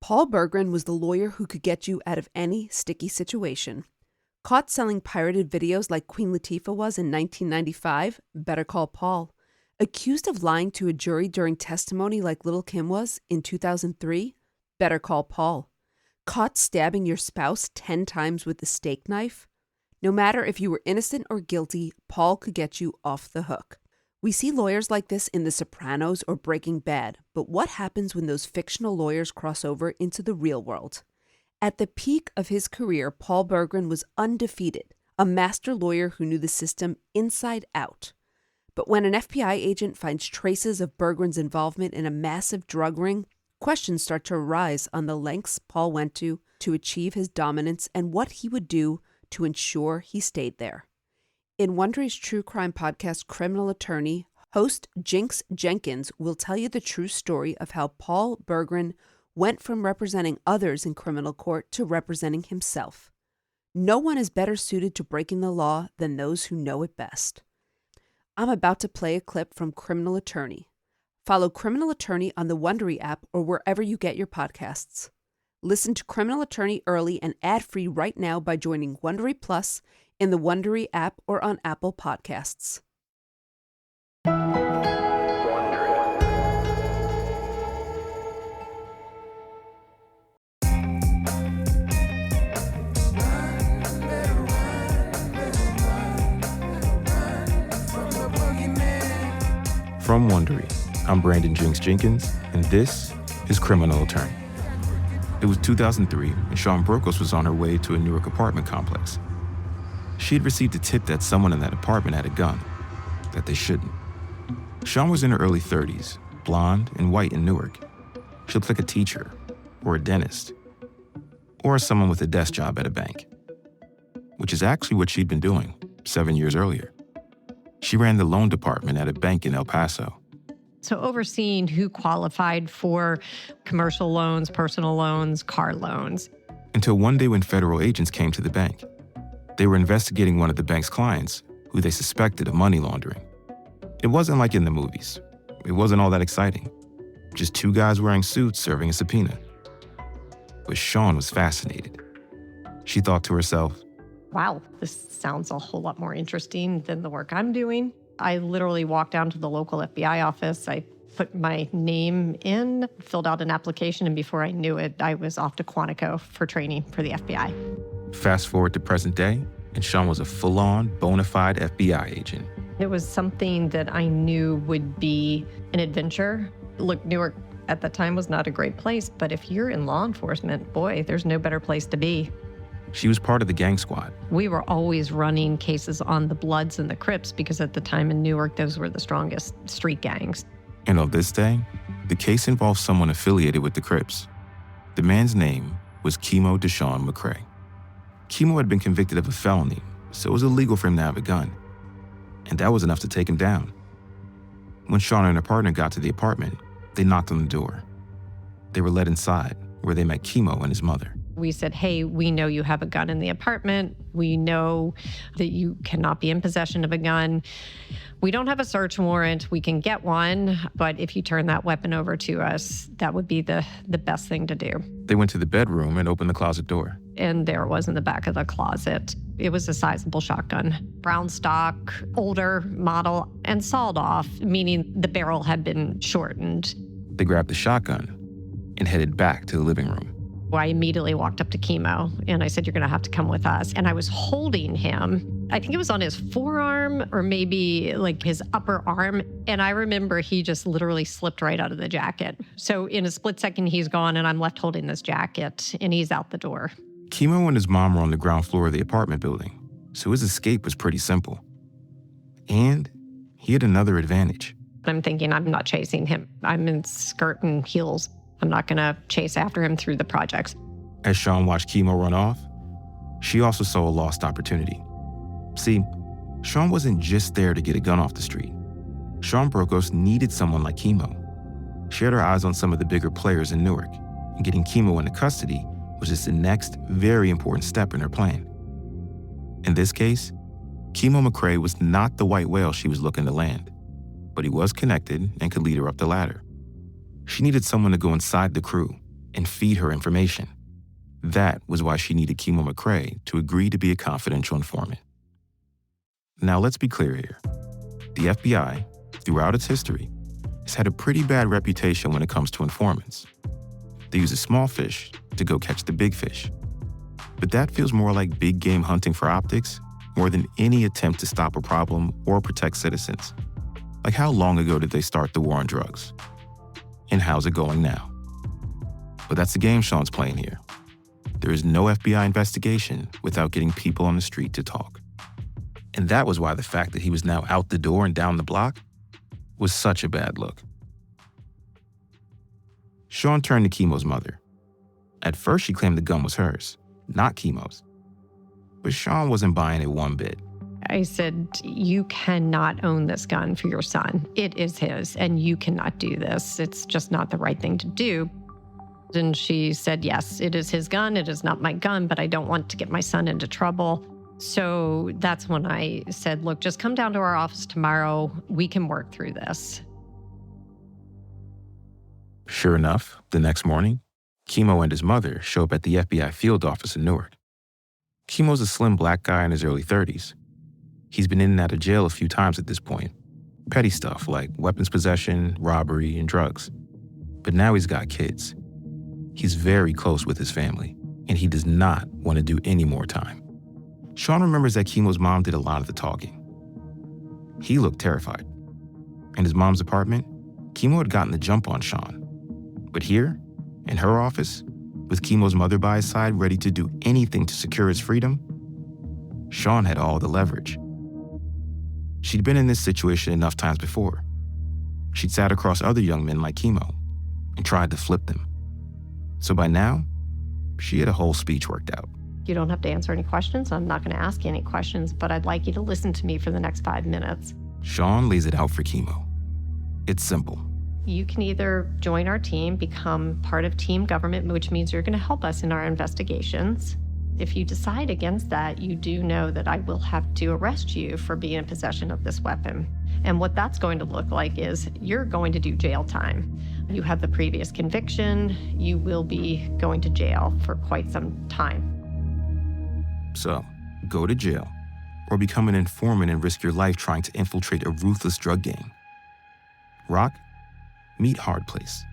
Paul Bergrin was the lawyer who could get you out of any sticky situation. Caught selling pirated videos like Queen Latifah was in 1995, better call Paul. Accused of lying to a jury during testimony like Lil' Kim was in 2003, better call Paul. Caught stabbing your spouse 10 times with a steak knife? No matter if you were innocent or guilty, Paul could get you off the hook. We see lawyers like this in The Sopranos or Breaking Bad, but what happens when those fictional lawyers cross over into the real world? At the peak of his career, Paul Bergrin was undefeated, a master lawyer who knew the system inside out. But when an FBI agent finds traces of Bergrin's involvement in a massive drug ring, questions start to arise on the lengths Paul went to achieve his dominance and what he would do to ensure he stayed there. In Wondery's true crime podcast, Criminal Attorney, host Jinx Jenkins will tell you the true story of how Paul Bergrin went from representing others in criminal court to representing himself. No one is better suited to breaking the law than those who know it best. I'm about to play a clip from Criminal Attorney. Follow Criminal Attorney on the Wondery app or wherever you get your podcasts. Listen to Criminal Attorney early and ad-free right now by joining Wondery Plus in the Wondery app or on Apple Podcasts. From Wondery, I'm Brandon Jinx Jenkins, and this is Criminal Attorney. It was 2003, and Shawn Brokos was on her way to a Newark apartment complex. She had received a tip that someone in that apartment had a gun, that they shouldn't. Shawn was in her early 30s, blonde and white in Newark. She looked like a teacher, or a dentist, or someone with a desk job at a bank, which is actually what she'd been doing 7 years earlier. She ran the loan department at a bank in El Paso. So overseeing who qualified for commercial loans, personal loans, car loans. Until one day when federal agents came to the bank. They were investigating one of the bank's clients who they suspected of money laundering. It wasn't like in the movies. It wasn't all that exciting. Just two guys wearing suits serving a subpoena. But Shawn was fascinated. She thought to herself, wow, this sounds a whole lot more interesting than the work I'm doing. I literally walked down to the local FBI office. I put my name in, filled out an application, and before I knew it, I was off to Quantico for training for the FBI. Fast forward to present day, and Shawn was a full-on, bona fide FBI agent. It was something that I knew would be an adventure. Look, Newark at the time was not a great place, but if you're in law enforcement, boy, there's no better place to be. She was part of the gang squad. We were always running cases on the Bloods and the Crips because at the time in Newark, those were the strongest street gangs. And on this day, the case involved someone affiliated with the Crips. The man's name was Kimo Deshawn McCrae. Kimo had been convicted of a felony, so it was illegal for him to have a gun. And that was enough to take him down. When Shawn and her partner got to the apartment, they knocked on the door. They were led inside, where they met Kimo and his mother. We said, hey, we know you have a gun in the apartment. We know that you cannot be in possession of a gun. We don't have a search warrant. We can get one, but if you turn that weapon over to us, that would be the best thing to do. They went to the bedroom and opened the closet door. And there it was in the back of the closet. It was a sizable shotgun, brown stock, older model, and sawed off, meaning the barrel had been shortened. They grabbed the shotgun and headed back to the living room. I immediately walked up to Kimo and I said, you're going to have to come with us. And I was holding him. I think it was on his forearm or maybe like his upper arm. And I remember he just literally slipped right out of the jacket. So in a split second, he's gone and I'm left holding this jacket and he's out the door. Kimo and his mom were on the ground floor of the apartment building, so his escape was pretty simple. And he had another advantage. I'm thinking I'm not chasing him. I'm in skirt and heels. I'm not going to chase after him through the projects. As Shawn watched Kimo run off, she also saw a lost opportunity. See, Shawn wasn't just there to get a gun off the street. Shawn Brokos needed someone like Kimo. She had her eyes on some of the bigger players in Newark, and getting Kimo into custody was just the next very important step in her plan. In this case, Kimo McCrae was not the white whale she was looking to land, but he was connected and could lead her up the ladder. She needed someone to go inside the crew and feed her information. That was why she needed Kimo McRae to agree to be a confidential informant. Now, let's be clear here. The FBI, throughout its history, has had a pretty bad reputation when it comes to informants. They use a small fish to go catch the big fish. But that feels more like big game hunting for optics more than any attempt to stop a problem or protect citizens. Like, how long ago did they start the war on drugs? And how's it going now? But that's the game Shawn's playing here. There is no FBI investigation without getting people on the street to talk. And that was why the fact that he was now out the door and down the block was such a bad look. Shawn turned to Kimo's mother. At first, she claimed the gun was hers, not Kimo's. But Shawn wasn't buying it one bit. I said, you cannot own this gun for your son. It is his, and you cannot do this. It's just not the right thing to do. And she said, yes, it is his gun. It is not my gun, but I don't want to get my son into trouble. So that's when I said, look, just come down to our office tomorrow. We can work through this. Sure enough, the next morning, Kimo and his mother show up at the FBI field office in Newark. Kimo's a slim black guy in his early 30s. He's been in and out of jail a few times at this point. Petty stuff like weapons possession, robbery, and drugs. But now he's got kids. He's very close with his family, and he does not want to do any more time. Shawn remembers that Kimo's mom did a lot of the talking. He looked terrified. In his mom's apartment, Kimo had gotten the jump on Shawn. But here, in her office, with Kimo's mother by his side ready to do anything to secure his freedom, Shawn had all the leverage. She'd been in this situation enough times before. She'd sat across other young men like Kimo and tried to flip them. So by now, she had a whole speech worked out. You don't have to answer any questions. I'm not going to ask you any questions, but I'd like you to listen to me for the next 5 minutes. Shawn lays it out for Kimo. It's simple. You can either join our team, become part of team government, which means you're going to help us in our investigations. If you decide against that, you do know that I will have to arrest you for being in possession of this weapon. And what that's going to look like is you're going to do jail time. You have the previous conviction. You will be going to jail for quite some time. So, go to jail or become an informant and risk your life trying to infiltrate a ruthless drug gang. Rock, meet hard place.